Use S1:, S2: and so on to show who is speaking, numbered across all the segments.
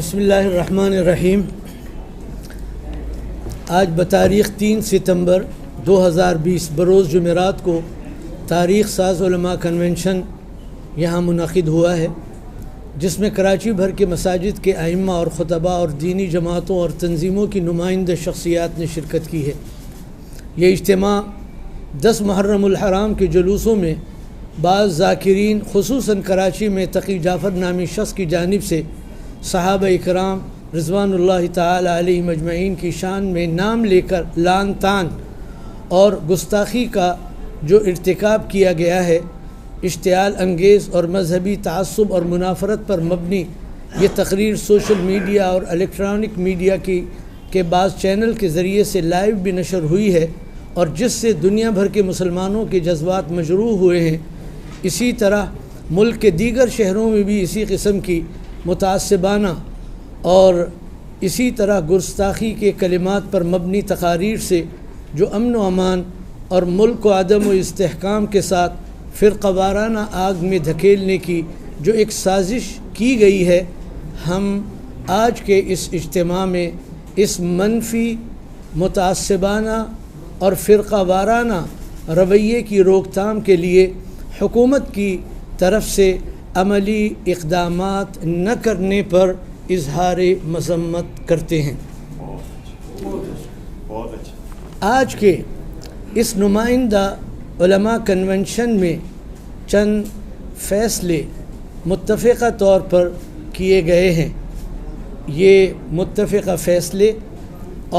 S1: بسم اللہ الرحمن الرحیم۔ آج بتاریخ 3 ستمبر 2020 بروز جمعرات کو تاریخ ساز علماء کنونشن یہاں منعقد ہوا ہے، جس میں کراچی بھر کے مساجد کے ائمہ اور خطباء اور دینی جماعتوں اور تنظیموں کی نمائندہ شخصیات نے شرکت کی ہے۔ یہ اجتماع 10 محرم الحرام کے جلوسوں میں بعض ذاکرین خصوصاً کراچی میں تقی جعفر نامی شخص کی جانب سے صحابہ اکرام رضوان اللہ تعالی علیہم اجمعین کی شان میں نام لے کر لعن طعن اور گستاخی کا جو ارتکاب کیا گیا ہے، اشتعال انگیز اور مذہبی تعصب اور منافرت پر مبنی یہ تقریر سوشل میڈیا اور الیکٹرانک میڈیا کے بعض چینل کے ذریعے سے لائیو بھی نشر ہوئی ہے، اور جس سے دنیا بھر کے مسلمانوں کے جذبات مجروح ہوئے ہیں۔ اسی طرح ملک کے دیگر شہروں میں بھی اسی قسم کی متعصبانہ اور اسی طرح گستاخی کے کلمات پر مبنی تقاریر سے جو امن و امان اور ملک کو عدم و استحکام کے ساتھ فرقہ وارانہ آگ میں دھکیلنے کی جو ایک سازش کی گئی ہے، ہم آج کے اس اجتماع میں اس منفی متعصبانہ اور فرقہ وارانہ رویے کی روک تھام کے لیے حکومت کی طرف سے عملی اقدامات نہ کرنے پر اظہار مذمت کرتے ہیں۔ آج کے اس نمائندہ علماء کنونشن میں چند فیصلے متفقہ طور پر کیے گئے ہیں۔ یہ متفقہ فیصلے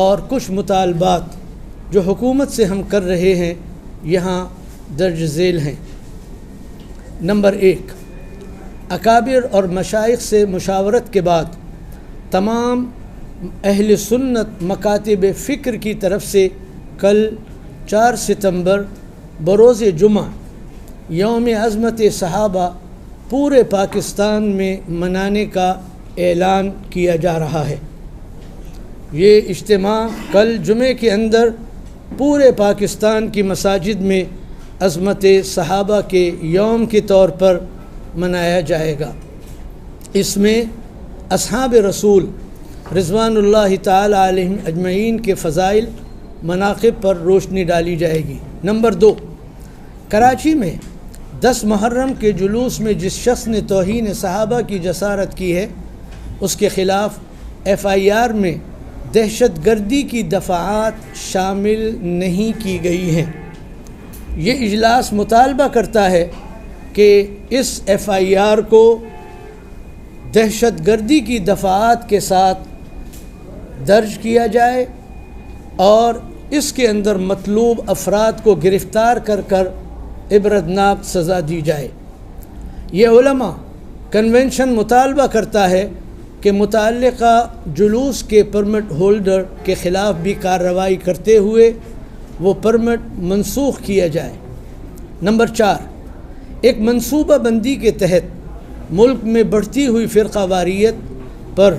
S1: اور کچھ مطالبات جو حکومت سے ہم کر رہے ہیں یہاں درج ذیل ہیں۔ نمبر 1، اکابر اور مشائخ سے مشاورت کے بعد تمام اہل سنت مکاتب فکر کی طرف سے کل 4 ستمبر بروز جمعہ یوم عظمت صحابہ پورے پاکستان میں منانے کا اعلان کیا جا رہا ہے۔ یہ اجتماع کل جمعے کے اندر پورے پاکستان کی مساجد میں عظمت صحابہ کے یوم کے طور پر منایا جائے گا۔ اس میں اصحاب رسول رضوان اللہ تعالی علیہم اجمعین کے فضائل مناقب پر روشنی ڈالی جائے گی۔ نمبر 2، کراچی میں 10 محرم کے جلوس میں جس شخص نے توہین صحابہ کی جسارت کی ہے، اس کے خلاف FIR میں دہشت گردی کی دفعات شامل نہیں کی گئی ہیں۔ یہ اجلاس مطالبہ کرتا ہے کہ اس FIR کو دہشت گردی کی دفعات کے ساتھ درج کیا جائے اور اس کے اندر مطلوب افراد کو گرفتار کر عبرتناک سزا دی جائے۔ یہ علماء کنونشن مطالبہ کرتا ہے کہ متعلقہ جلوس کے پرمٹ ہولڈر کے خلاف بھی کارروائی کرتے ہوئے وہ پرمٹ منسوخ کیا جائے۔ نمبر 4، ایک منصوبہ بندی کے تحت ملک میں بڑھتی ہوئی فرقہ واریت پر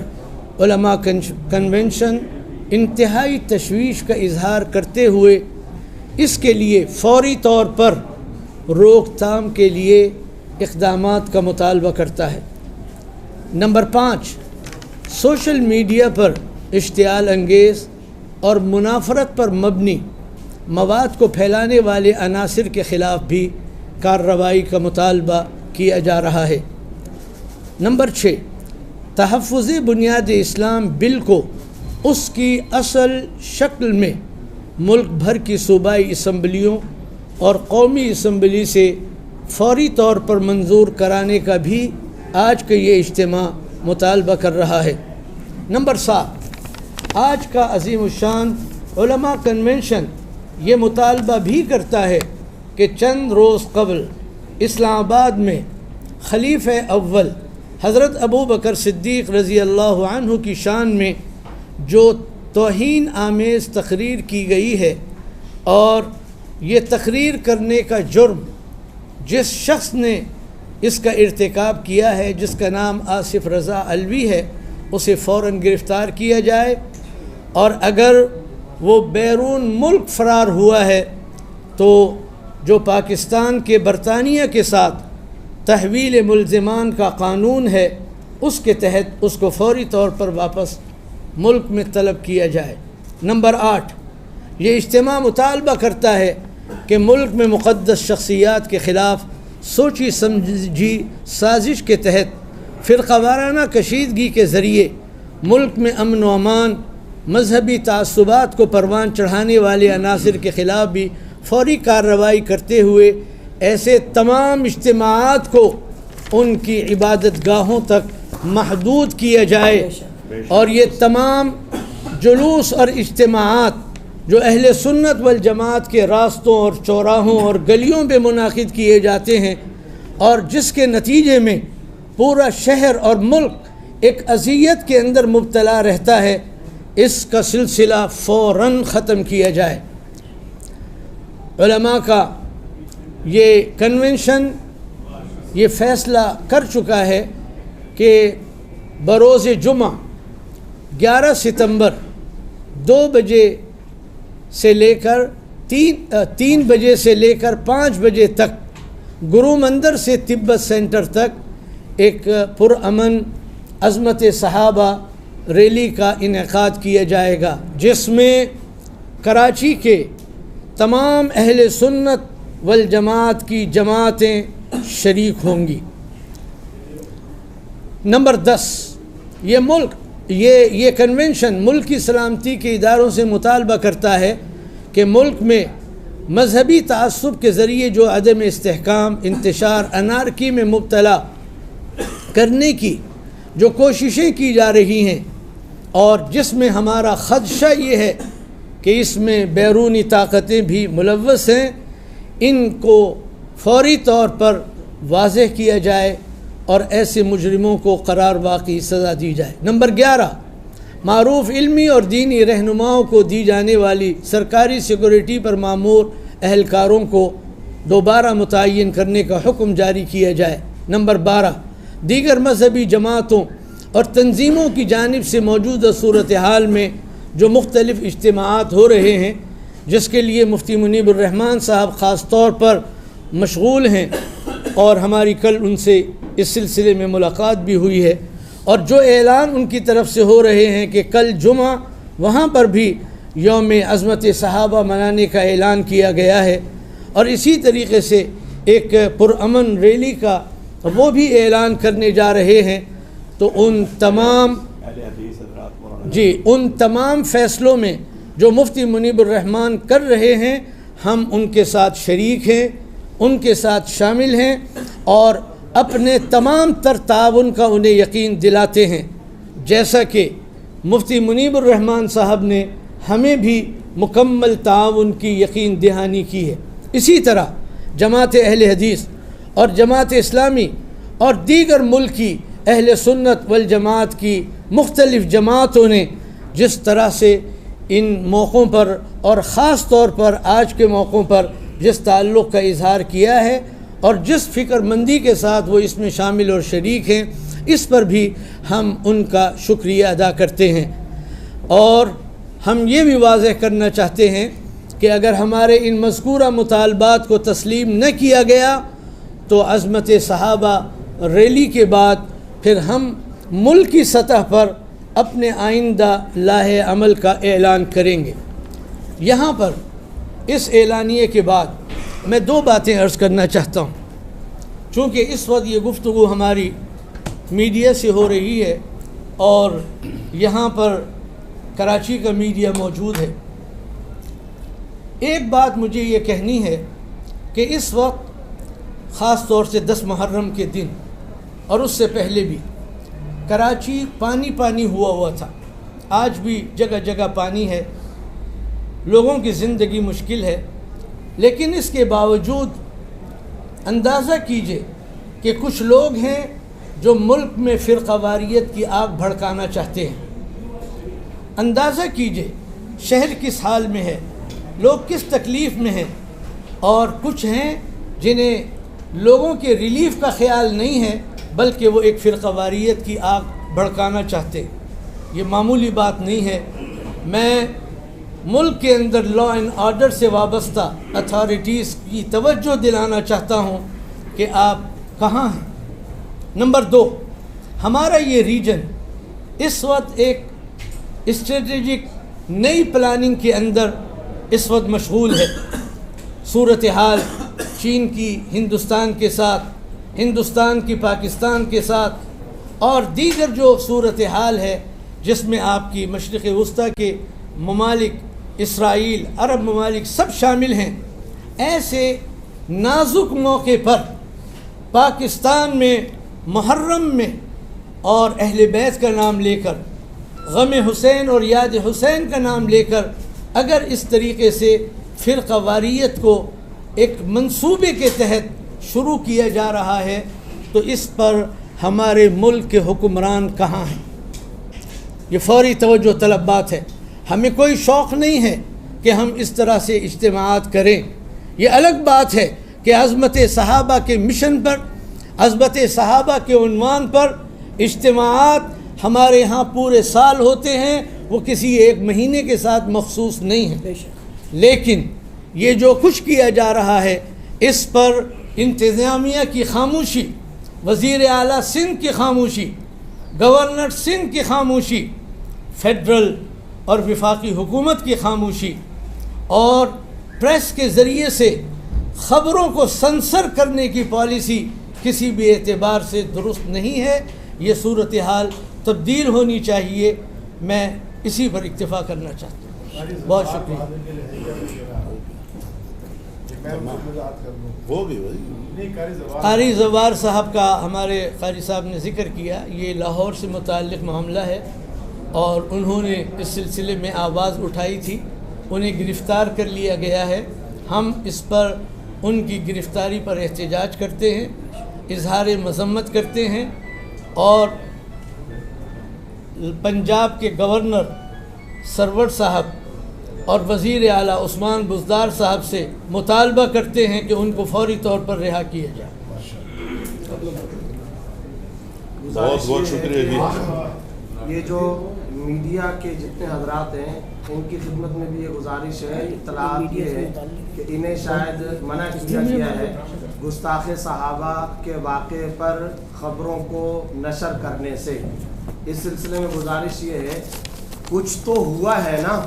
S1: علماء کنونشن انتہائی تشویش کا اظہار کرتے ہوئے اس کے لیے فوری طور پر روک تھام کے لیے اقدامات کا مطالبہ کرتا ہے۔ نمبر 5، سوشل میڈیا پر اشتعال انگیز اور منافرت پر مبنی مواد کو پھیلانے والے عناصر کے خلاف بھی کارروائی کا مطالبہ کیا جا رہا ہے۔ نمبر 6، تحفظ بنیاد اسلام بل کو اس کی اصل شکل میں ملک بھر کی صوبائی اسمبلیوں اور قومی اسمبلی سے فوری طور پر منظور کرانے کا بھی آج کا یہ اجتماع مطالبہ کر رہا ہے۔ نمبر 7، آج کا عظیم الشان علماء کنونشن یہ مطالبہ بھی کرتا ہے کہ چند روز قبل اسلام آباد میں خلیفہ اول حضرت ابو بکر صدیق رضی اللہ عنہ کی شان میں جو توہین آمیز تقریر کی گئی ہے، اور یہ تقریر کرنے کا جرم جس شخص نے اس کا ارتکاب کیا ہے، جس کا نام آصف رضا علوی ہے، اسے فوراً گرفتار کیا جائے، اور اگر وہ بیرون ملک فرار ہوا ہے تو جو پاکستان کے برطانیہ کے ساتھ تحویل ملزمان کا قانون ہے اس کے تحت اس کو فوری طور پر واپس ملک میں طلب کیا جائے۔ نمبر 8، یہ اجتماع مطالبہ کرتا ہے کہ ملک میں مقدس شخصیات کے خلاف سوچی سمجھی سازش کے تحت فرقہ وارانہ کشیدگی کے ذریعے ملک میں امن و امان، مذہبی تعصبات کو پروان چڑھانے والے عناصر کے خلاف بھی فوری کارروائی کرتے ہوئے ایسے تمام اجتماعات کو ان کی عبادت گاہوں تک محدود کیا جائے، اور یہ تمام جلوس اور اجتماعات جو اہل سنت والجماعت کے راستوں اور چوراہوں اور گلیوں پہ منعقد کیے جاتے ہیں اور جس کے نتیجے میں پورا شہر اور ملک ایک اذیت کے اندر مبتلا رہتا ہے، اس کا سلسلہ فوراً ختم کیا جائے۔ علماء کا یہ کنونشن یہ فیصلہ کر چکا ہے کہ بروز جمعہ 11 ستمبر 2 بجے سے لے کر 3 بجے سے لے کر 5 بجے تک گرو مندر سے تبت سینٹر تک ایک پرامن عظمت صحابہ ریلی کا انعقاد کیا جائے گا، جس میں کراچی کے تمام اہل سنت والجماعت کی جماعتیں شریک ہوں گی۔ نمبر 10، یہ کنونشن ملک کی سلامتی کے اداروں سے مطالبہ کرتا ہے کہ ملک میں مذہبی تعصب کے ذریعے جو عدم استحکام، انتشار، انارکی میں مبتلا کرنے کی جو کوششیں کی جا رہی ہیں، اور جس میں ہمارا خدشہ یہ ہے کہ اس میں بیرونی طاقتیں بھی ملوث ہیں، ان کو فوری طور پر واضح کیا جائے اور ایسے مجرموں کو قرار واقعی سزا دی جائے۔ نمبر 11، معروف علمی اور دینی رہنماؤں کو دی جانے والی سرکاری سیکورٹی پر مامور اہلکاروں کو دوبارہ متعین کرنے کا حکم جاری کیا جائے۔ نمبر 12، دیگر مذہبی جماعتوں اور تنظیموں کی جانب سے موجودہ صورتحال میں جو مختلف اجتماعات ہو رہے ہیں، جس کے لیے مفتی منیب الرحمن صاحب خاص طور پر مشغول ہیں، اور ہماری کل ان سے اس سلسلے میں ملاقات بھی ہوئی ہے، اور جو اعلان ان کی طرف سے ہو رہے ہیں کہ کل جمعہ وہاں پر بھی یوم عظمت صحابہ منانے کا اعلان کیا گیا ہے، اور اسی طریقے سے ایک پرامن ریلی کا وہ بھی اعلان کرنے جا رہے ہیں، تو ان تمام فیصلوں میں جو مفتی منیب الرحمن کر رہے ہیں، ہم ان کے ساتھ شریک ہیں، ان کے ساتھ شامل ہیں، اور اپنے تمام تر تعاون کا انہیں یقین دلاتے ہیں، جیسا کہ مفتی منیب الرحمن صاحب نے ہمیں بھی مکمل تعاون کی یقین دہانی کی ہے۔ اسی طرح جماعت اہل حدیث اور جماعت اسلامی اور دیگر ملکی اہل سنت والجماعت کی مختلف جماعتوں نے جس طرح سے ان موقعوں پر اور خاص طور پر آج کے موقعوں پر جس تعلق کا اظہار کیا ہے اور جس فکر مندی کے ساتھ وہ اس میں شامل اور شریک ہیں، اس پر بھی ہم ان کا شکریہ ادا کرتے ہیں، اور ہم یہ بھی واضح کرنا چاہتے ہیں کہ اگر ہمارے ان مذکورہ مطالبات کو تسلیم نہ کیا گیا تو عظمت صحابہ ریلی کے بعد پھر ہم ملکی سطح پر اپنے آئندہ لاہے عمل کا اعلان کریں گے۔ یہاں پر اس اعلانیے کے بعد میں 2 باتیں عرض کرنا چاہتا ہوں، چونکہ اس وقت یہ گفتگو ہماری میڈیا سے ہو رہی ہے اور یہاں پر کراچی کا میڈیا موجود ہے۔ ایک بات مجھے یہ کہنی ہے کہ اس وقت خاص طور سے 10 محرم کے دن اور اس سے پہلے بھی کراچی پانی ہوا تھا، آج بھی جگہ جگہ پانی ہے، لوگوں کی زندگی مشکل ہے، لیکن اس کے باوجود اندازہ کیجئے کہ کچھ لوگ ہیں جو ملک میں فرقہ واریت کی آگ بھڑکانا چاہتے ہیں۔ اندازہ کیجئے شہر کس حال میں ہے، لوگ کس تکلیف میں ہیں، اور کچھ ہیں جنہیں لوگوں کے ریلیف کا خیال نہیں ہے بلکہ وہ ایک فرقہ واریت کی آگ بھڑکانا چاہتے ہیں۔ یہ معمولی بات نہیں ہے۔ میں ملک کے اندر لا اینڈ آرڈر سے وابستہ اتھارٹیز کی توجہ دلانا چاہتا ہوں کہ آپ کہاں ہیں۔ نمبر 2، ہمارا یہ ریجن اس وقت ایک اسٹریٹجک نئی پلاننگ کے اندر اس وقت مشغول ہے. صورتحال چین کی ہندوستان کے ساتھ، ہندوستان کی پاکستان کے ساتھ، اور دیگر جو صورتحال ہے جس میں آپ کی مشرق وسطیٰ کے ممالک، اسرائیل، عرب ممالک سب شامل ہیں. ایسے نازک موقع پر پاکستان میں محرم میں اور اہل بیت کا نام لے کر، غم حسین اور یاد حسین کا نام لے کر اگر اس طریقے سے فرقہ واریت کو ایک منصوبے کے تحت شروع کیا جا رہا ہے تو اس پر ہمارے ملک کے حکمران کہاں ہیں؟ یہ فوری توجہ طلب بات ہے. ہمیں کوئی شوق نہیں ہے کہ ہم اس طرح سے اجتماعات کریں. یہ الگ بات ہے کہ عظمت صحابہ کے مشن پر، عظمت صحابہ کے عنوان پر اجتماعات ہمارے ہاں پورے سال ہوتے ہیں، وہ کسی ایک مہینے کے ساتھ مخصوص نہیں ہیں. لیکن یہ جو کچھ کیا جا رہا ہے اس پر انتظامیہ کی خاموشی، وزیر اعلیٰ سندھ کی خاموشی، گورنر سندھ کی خاموشی، فیڈرل اور وفاقی حکومت کی خاموشی، اور پریس کے ذریعے سے خبروں کو سنسر کرنے کی پالیسی کسی بھی اعتبار سے درست نہیں ہے. یہ صورتحال تبدیل ہونی چاہیے. میں اسی پر اکتفا کرنا چاہتا ہوں. بہت شکریہ. قاری زوار صاحب کا ہمارے قاری صاحب نے ذکر کیا. یہ لاہور سے متعلق معاملہ ہے اور انہوں نے اس سلسلے میں آواز اٹھائی تھی. انہیں گرفتار کر لیا گیا ہے. ہم اس پر ان کی گرفتاری پر احتجاج کرتے ہیں، اظہار مذمت کرتے ہیں، اور پنجاب کے گورنر سرور صاحب اور وزیر اعلیٰ عثمان بزدار صاحب سے مطالبہ کرتے ہیں کہ ان کو فوری طور پر رہا کیا جائے.
S2: بہت بہت شکریہ جی.
S3: یہ جو میڈیا کے جتنے حضرات ہیں ان کی خدمت میں بھی یہ گزارش ہے، اطلاعات یہ ہے کہ انہیں شاید منع کیا گیا ہے گستاخ صحابہ کے واقعے پر خبروں کو نشر کرنے سے. اس سلسلے میں گزارش یہ ہے، کچھ تو ہوا ہے نا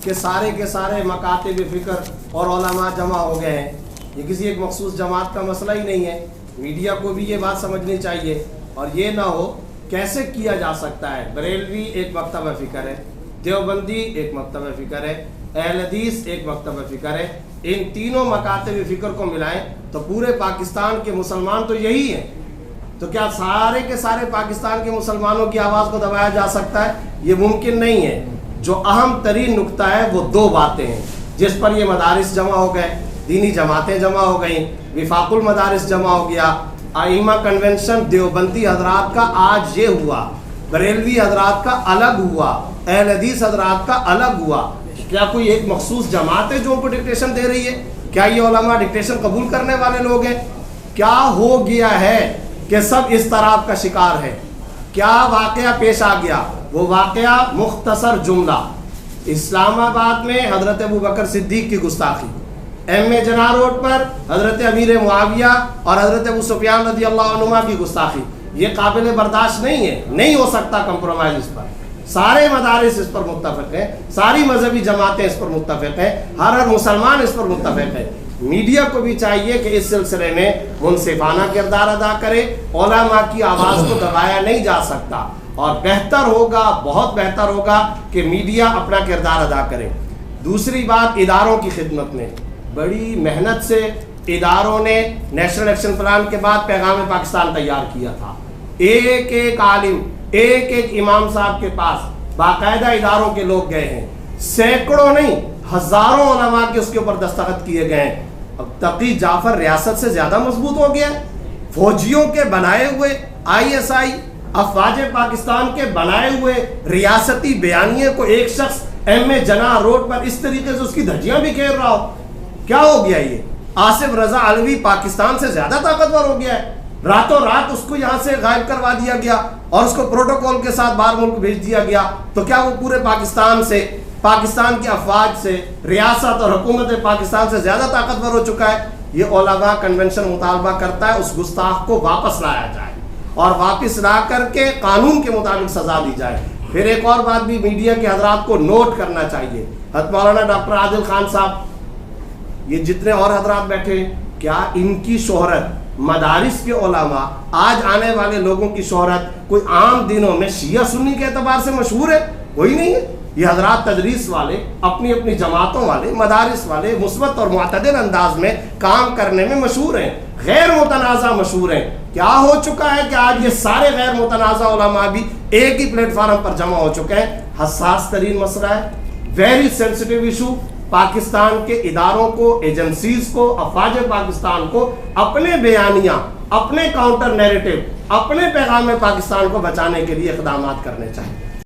S3: کہ سارے کے سارے مکاتب فکر اور علماء جمع ہو گئے ہیں. یہ کسی ایک مخصوص جماعت کا مسئلہ ہی نہیں ہے. میڈیا کو بھی یہ بات سمجھنی چاہیے، اور یہ نہ ہو کیسے کیا جا سکتا ہے. بریلوی ایک مکتبہ فکر ہے، دیوبندی ایک مکتبہ فکر ہے، اہل حدیث ایک مکتبہ فکر ہے. ان تینوں مکاتب فکر کو ملائیں تو پورے پاکستان کے مسلمان تو یہی ہیں. تو کیا سارے کے سارے پاکستان کے مسلمانوں کی آواز کو دبایا جا سکتا ہے؟ یہ ممکن نہیں ہے. جو اہم ترین نقطہ ہے وہ دو باتیں ہیں جس پر یہ مدارس جمع ہو گئے، دینی جماعتیں جمع ہو گئیں، وفاق المدارس جمع ہو گیا. ائمہ کنونشن دیوبندی حضرات کا آج یہ ہوا، بریلوی حضرات کا الگ ہوا، اہل حدیث حضرات کا الگ ہوا. کیا کوئی ایک مخصوص جماعت ہے جو ان کو ڈکٹیشن دے رہی ہے؟ کیا یہ علماء ڈکٹیشن قبول کرنے والے لوگ ہیں؟ کیا ہو گیا ہے کہ سب اضطراب کا شکار ہے؟ کیا واقعہ پیش آ گیا؟ وہ واقعہ مختصر جملہ: اسلام آباد میں حضرت ابوبکر صدیق کی گستاخی، ایم اے جناح روڈ پر حضرت امیر معاویہ اور حضرت ابو سفیان رضی اللہ عنہما کی گستاخی. یہ قابل برداشت نہیں ہے، نہیں ہو سکتا کمپرومائز اس پر. سارے مدارس اس پر متفق ہیں، ساری مذہبی جماعتیں اس پر متفق ہیں، ہر مسلمان اس پر متفق ہے. میڈیا کو بھی چاہیے کہ اس سلسلے میں منصفانہ کردار ادا کرے. علماء کی آواز کو دبایا نہیں جا سکتا، اور بہتر ہوگا، بہت بہتر ہوگا کہ میڈیا اپنا کردار ادا کرے. دوسری بات، اداروں کی خدمت میں بڑی محنت سے اداروں نے نیشنل ایکشن پلان کے بعد پیغام پاکستان تیار کیا تھا. ایک ایک عالم، ایک ایک امام صاحب کے پاس باقاعدہ اداروں کے لوگ گئے ہیں. سینکڑوں نہیں، ہزاروں علماء کے اس کے اوپر دستخط کیے گئے ہیں. اب تقی جعفر ریاست سے زیادہ مضبوط ہو گیا ہے. فوجیوں کے بنائے ہوئے آئی ایس آئی، افواج پاکستان کے بنائے ہوئے ریاستی بیانیے کو ایک شخص ایم اے جناح روڈ پر اس طریقے سے اس کی دھجیاں بھی کھیر رہا ہو. کیا ہو گیا؟ یہ آصف رضا علوی پاکستان سے زیادہ طاقتور ہو گیا ہے. راتوں رات اس کو یہاں سے غائب کروا دیا گیا اور اس کو پروٹوکول کے ساتھ باہر ملک بھیج دیا گیا. تو کیا وہ پورے پاکستان سے، پاکستان کی افواج سے، ریاست اور حکومت پاکستان سے زیادہ طاقتور ہو چکا ہے؟ یہ علماء کنونشن مطالبہ کرتا ہے اس گستاخ کو واپس لایا جائے. اور واپس لا کر کے قانون کے مطابق سزا دی جائے. پھر ایک اور بات بھی میڈیا کے حضرات کو نوٹ کرنا چاہیے. حضرت مولانا ڈاکٹر عادل خان صاحب, یہ جتنے اور حضرات بیٹھے, کیا ان کی شہرت مدارس کے علماء, آج آنے والے لوگوں کی شہرت کوئی عام دنوں میں شیعہ سنی کے اعتبار سے مشہور ہے؟ کوئی نہیں ہے. یہ حضرات تدریس والے, اپنی اپنی جماعتوں والے, مدارس والے, مثبت اور معتدل انداز میں کام کرنے میں مشہور ہیں, غیر متنازع مشہور ہیں. کیا ہو چکا ہے کہ آج یہ سارے غیر متنازع علماء بھی ایک ہی پلیٹ فارم پر جمع ہو چکے ہیں. حساس ترین مسئلہ ہے, ویری سینسٹیو ایشو. پاکستان کے اداروں کو, ایجنسیز کو, افواج پاکستان کو اپنے بیانیہ, اپنے کاؤنٹر نیریٹو, اپنے پیغام پاکستان کو بچانے کے لیے اقدامات کرنے چاہیے.